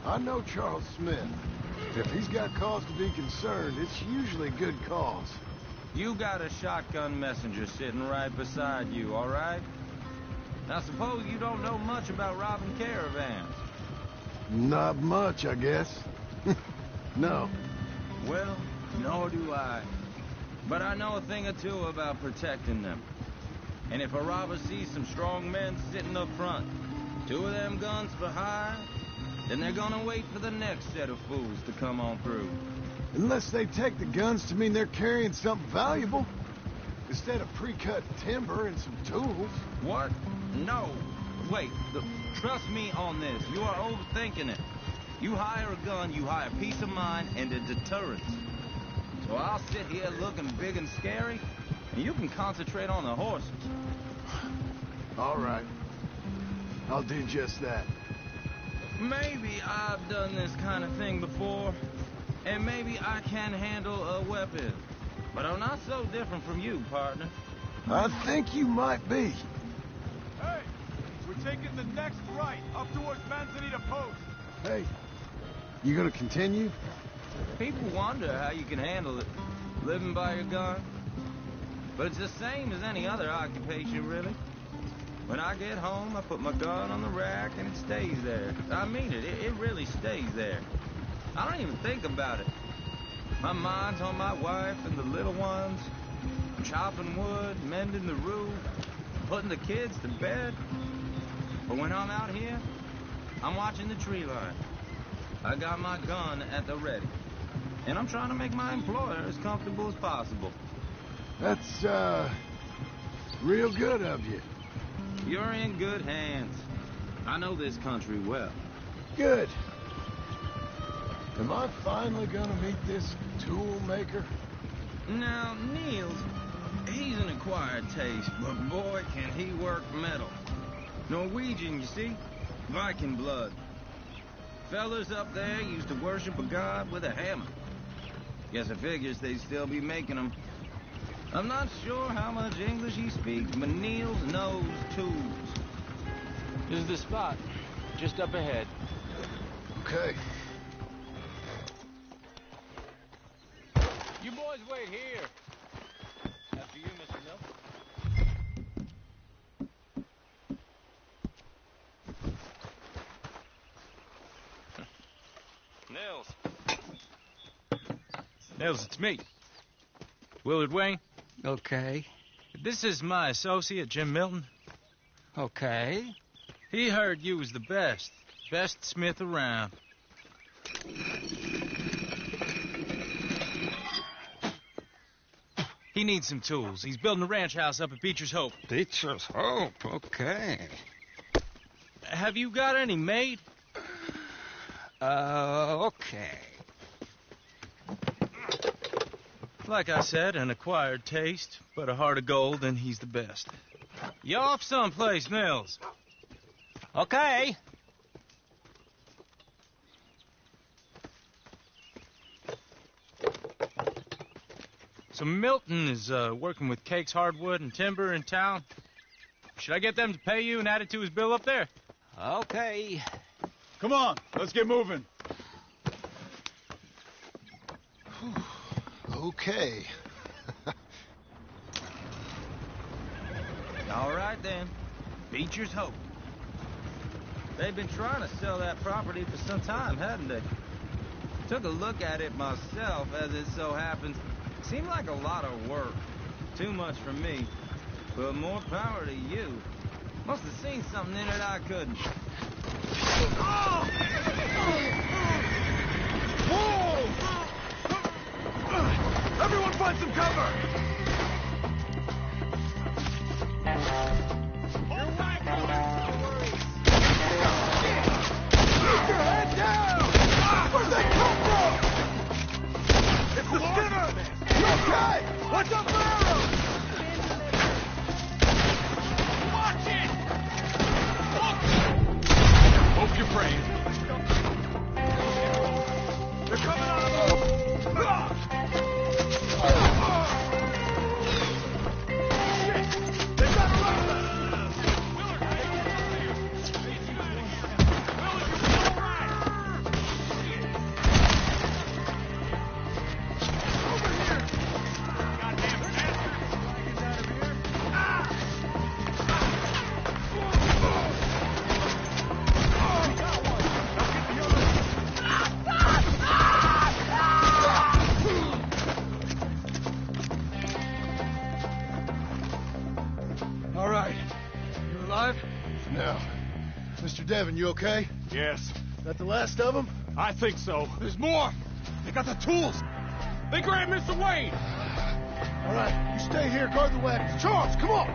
I know Charles Smith. If he's got cause to be concerned, it's usually good cause. You got a shotgun messenger sitting right beside you, all right? Now, suppose you don't know much about robbing caravans. Not much, I guess. No. Well, nor do I. But I know a thing or two about protecting them. And if a robber sees some strong men sitting up front, 2 of them guns for hire, then they're gonna wait for the next set of fools to come on through. Unless they take the guns to mean they're carrying something valuable. Instead of pre-cut timber and some tools. What? No. Wait, trust me on this. You are overthinking it. You hire a gun, you hire peace of mind and a deterrence. So I'll sit here looking big and scary, and you can concentrate on the horses. All right. I'll do just that. Maybe I've done this kind of thing before, and maybe I can handle a weapon. But I'm not so different from you, partner. I think you might be. Hey, we're taking the next right up towards Manzanita Post. Hey, you gonna continue? People wonder how you can handle it, living by your gun. But it's the same as any other occupation, really. When I get home, I put my gun on the rack and it stays there. I mean it, it really stays there. I don't even think about it. My mind's on my wife and the little ones. I'm chopping wood, mending the roof, putting the kids to bed. But when I'm out here, I'm watching the tree line. I got my gun at the ready. And I'm trying to make my employer as comfortable as possible. That's, real good of you. You're in good hands. I know this country well. Good. Am I finally gonna meet this tool maker? Now, Niels, he's an acquired taste, but boy, can he work metal. Norwegian, you see? Viking blood. Fellas up there used to worship a god with a hammer. Guess I figures they'd still be making them. I'm not sure how much English he speaks, but Niels knows tools. This is the spot, just up ahead. Okay. You boys wait here. After you, Mr. Milton. Nils, it's me. Willard Wayne. Okay. This is my associate, Jim Milton. Okay. He heard you was the best smith around. He needs some tools. He's building a ranch house up at Beecher's Hope. Beecher's Hope, okay. Have you got any made? Okay. Like I said, an acquired taste, but a heart of gold, and he's the best. You off someplace, Mills? Okay. So Milton is working with Cake's Hardwood and Timber in town. Should I get them to pay you and add it to his bill up there? Okay. Come on, let's get moving. Okay. All right, then. Beecher's Hope. They've been trying to sell that property for some time, hadn't they? Took a look at it myself, as it so happens. Seemed like a lot of work. Too much for me. But more power to you. Must have seen something in it I couldn't. Whoa! Everyone find some cover! Keep your head down! Where'd they come from? It's the Skinner! You okay? Watch out for arrows! Watch it! Hope you're praying. They're coming out of the... Shit! They've got a run! Mr. Devon, you okay? Yes. That the last of them? I think so. There's more. They got the tools. They grabbed Mr. Wade. All right, you stay here, guard the wagons. Charles, come on.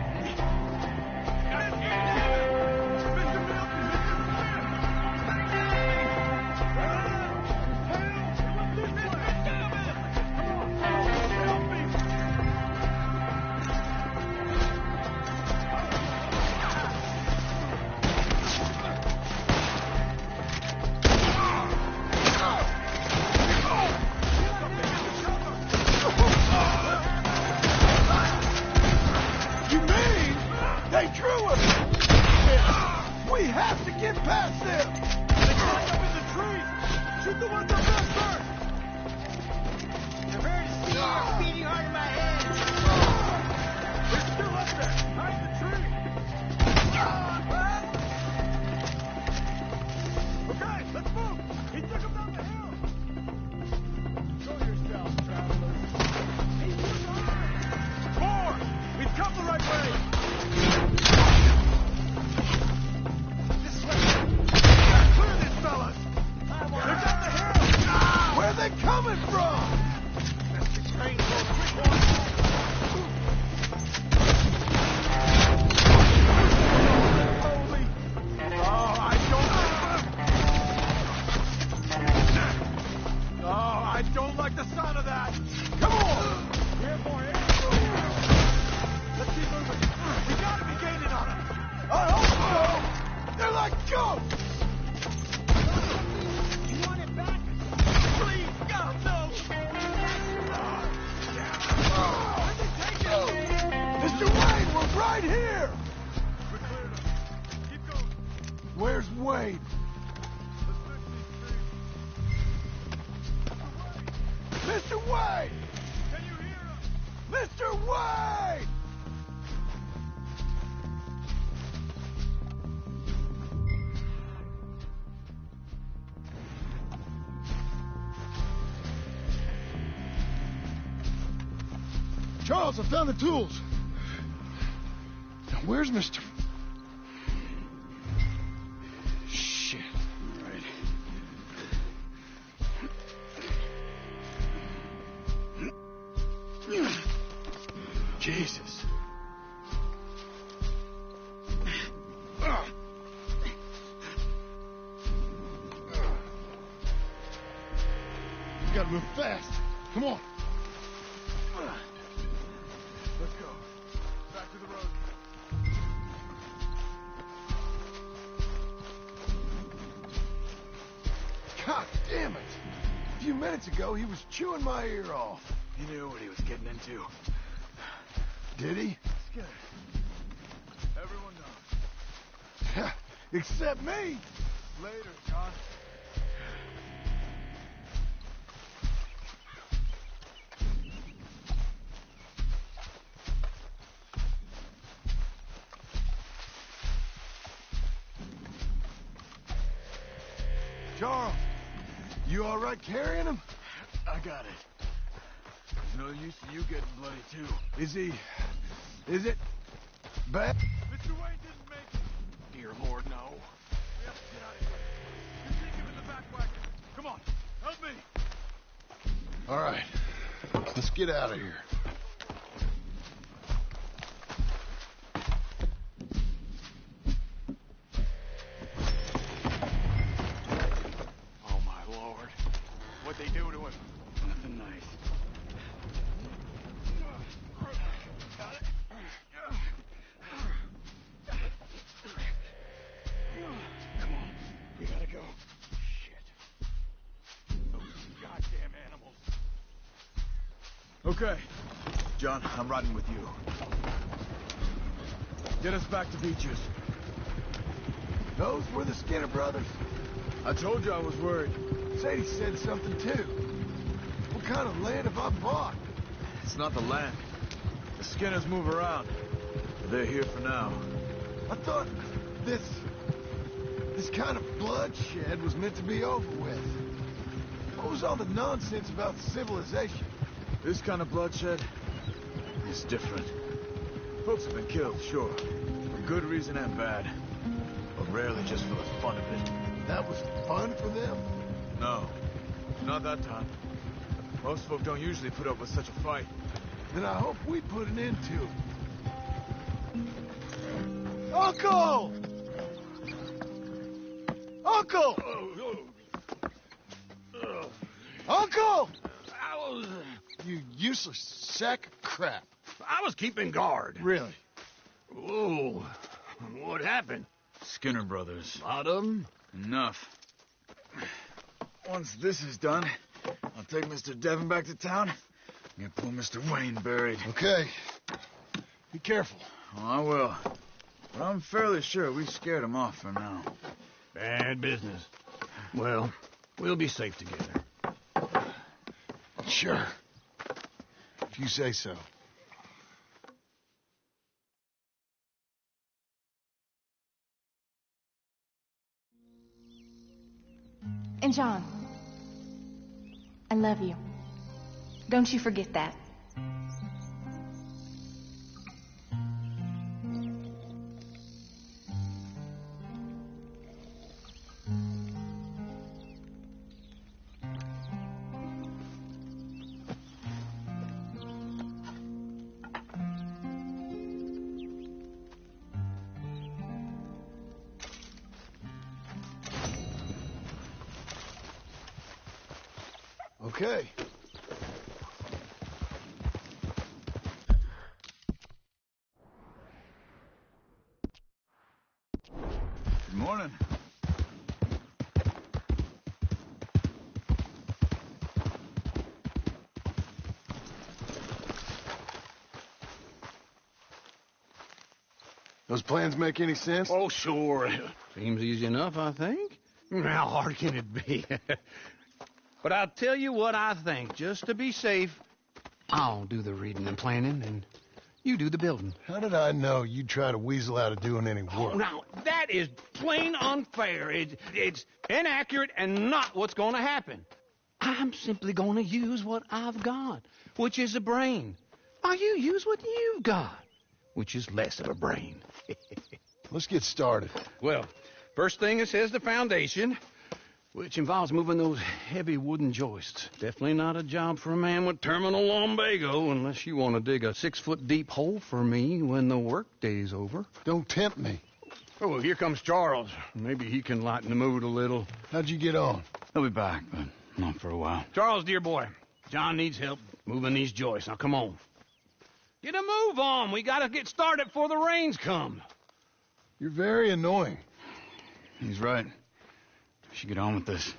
Where's Wade? Mr. Wade! Can you hear him? Mr. Wade! Charles, I found the tools. Now, where's Mr. Shit. All right. Jesus. You gotta move fast. Come on. God damn it! A few minutes ago, he was chewing my ear off. He knew what he was getting into. Did he? Skinner. Everyone knows. Except me. Later, John. Charles, you all right carrying him? I got it. There's no use in you getting bloody, too. Is it bad? Mr. Wayne didn't make it. Dear Lord, no. We have to get out of here. You take him in the back wagon. Come on, help me. All right, let's get out of here. Oh, my Lord. What'd they do to him? Nothing nice. Come on. We gotta go. Shit. Those goddamn animals. Okay. John, I'm riding with you. Get us back to Beecher's. Those were the Skinner brothers. I told you I was worried. Sadie said something, too. What kind of land have I bought? It's not the land. The Skinners move around. But they're here for now. I thought this kind of bloodshed was meant to be over with. What was all the nonsense about civilization? This kind of bloodshed is different. Folks have been killed, sure. For good reason and bad. But rarely just for the fun of it. That was fun for them? No. Not that time. Most folk don't usually put up with such a fight. Then I hope we put an end to it. Uncle! Uncle! Uncle! You useless sack of crap. I was keeping guard. Really? Whoa. What happened? Skinner brothers. Lot of them? Enough. Once this is done, I'll take Mr. Devon back to town and get poor Mr. Wayne buried. Okay. Be careful. Oh, I will. But I'm fairly sure we scared him off for now. Bad business. Well, we'll be safe together. Sure. If you say so. And John, I love you. Don't you forget that. Okay. Good morning. Those plans make any sense? Oh, sure. Seems easy enough, I think. How hard can it be? But I'll tell you what I think. Just to be safe, I'll do the reading and planning, and you do the building. How did I know you'd try to weasel out of doing any work? Oh, now, that is plain unfair. It's inaccurate and not what's going to happen. I'm simply going to use what I've got, which is a brain. While you use what you've got, which is less of a brain. Let's get started. Well, first thing it says the foundation, which involves moving those heavy wooden joists. Definitely not a job for a man with terminal lumbago, unless you want to dig a 6-foot deep hole for me when the workday's over. Don't tempt me. Oh, here comes Charles. Maybe he can lighten the mood a little. How'd you get on? He'll be back, but not for a while. Charles, dear boy, John needs help moving these joists. Now, come on. Get a move on. We got to get started before the rains come. You're very annoying. He's right. We should get on with this.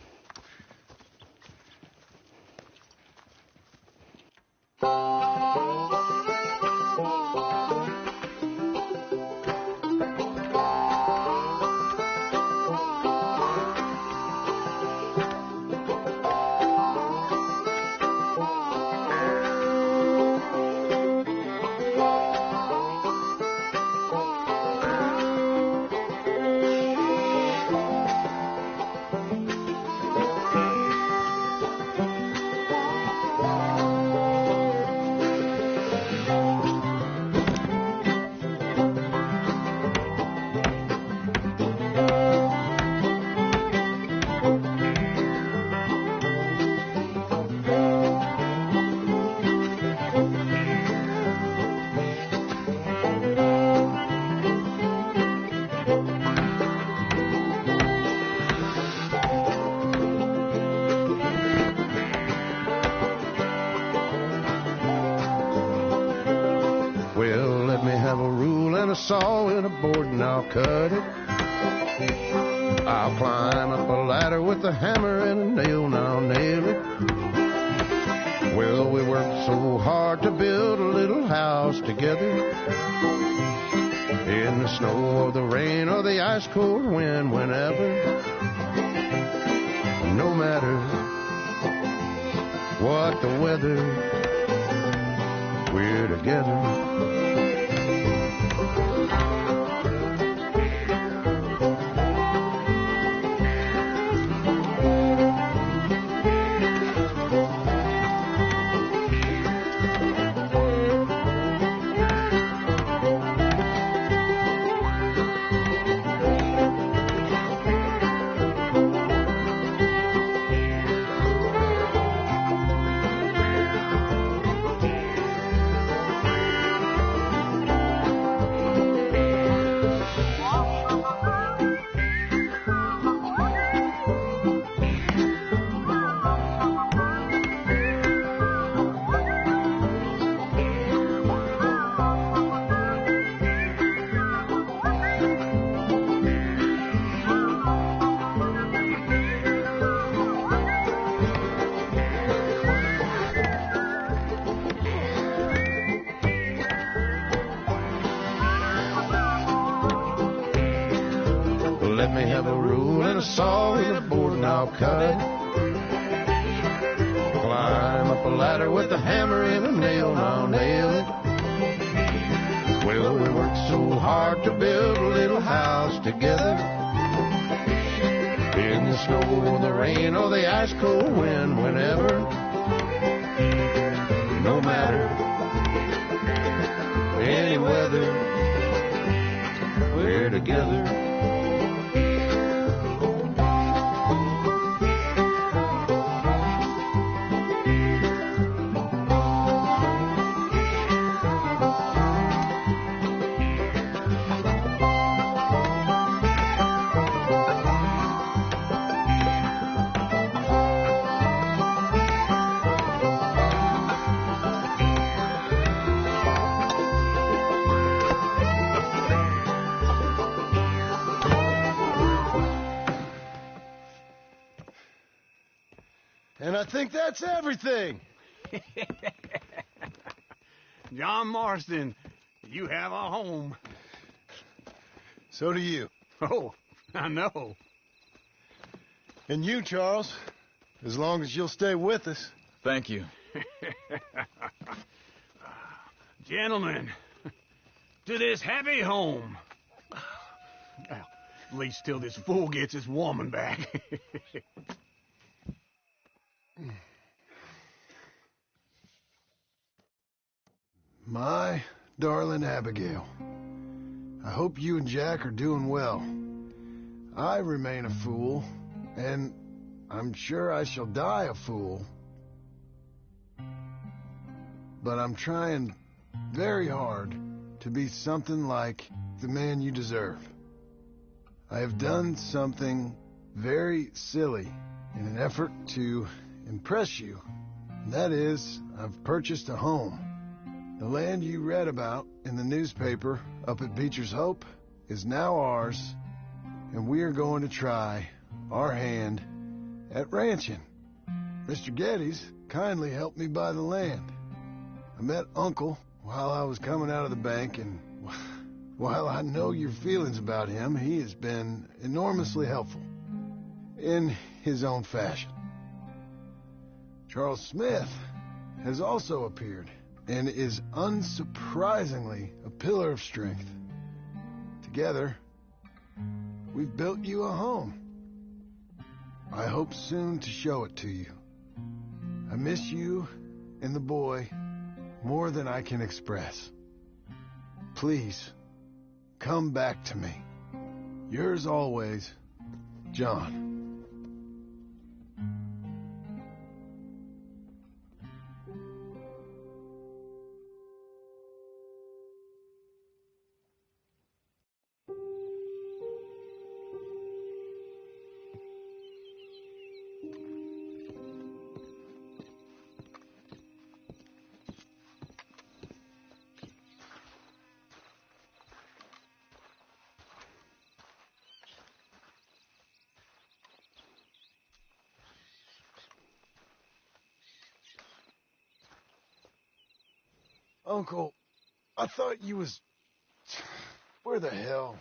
Well, let me have a rule and a saw and a board and I'll cut it. I'll climb up a ladder with a hammer and a nail and I'll nail it. Well, we worked so hard to build a little house together. In the snow or the rain or the ice cold wind, whenever. No matter what the weather, we're together. Let me have a rule and a saw and a board and I'll cut it. Climb up a ladder with a hammer and a nail and I'll nail it. Well, we worked so hard to build a little house together. In the snow or the rain or the ice cold wind, whenever. No matter any weather, we're together. And I think that's everything. John Marston, you have a home. So do you. Oh, I know. And you, Charles, as long as you'll stay with us. Thank you. Gentlemen, to this happy home. Well, at least till this fool gets his woman back. My darling Abigail, I hope you and Jack are doing well. I remain a fool, and I'm sure I shall die a fool. But I'm trying very hard to be something like the man you deserve. I have done something very silly in an effort to impress you. And that is, I've purchased a home. The land you read about in the newspaper up at Beecher's Hope is now ours, and we are going to try our hand at ranching. Mr. Geddes kindly helped me buy the land. I met Uncle while I was coming out of the bank, and while I know your feelings about him, he has been enormously helpful in his own fashion. Charles Smith has also appeared and is unsurprisingly a pillar of strength. Together, we've built you a home. I hope soon to show it to you. I miss you and the boy more than I can express. Please, come back to me. Yours always, John. Uncle, I thought you was... Where the hell?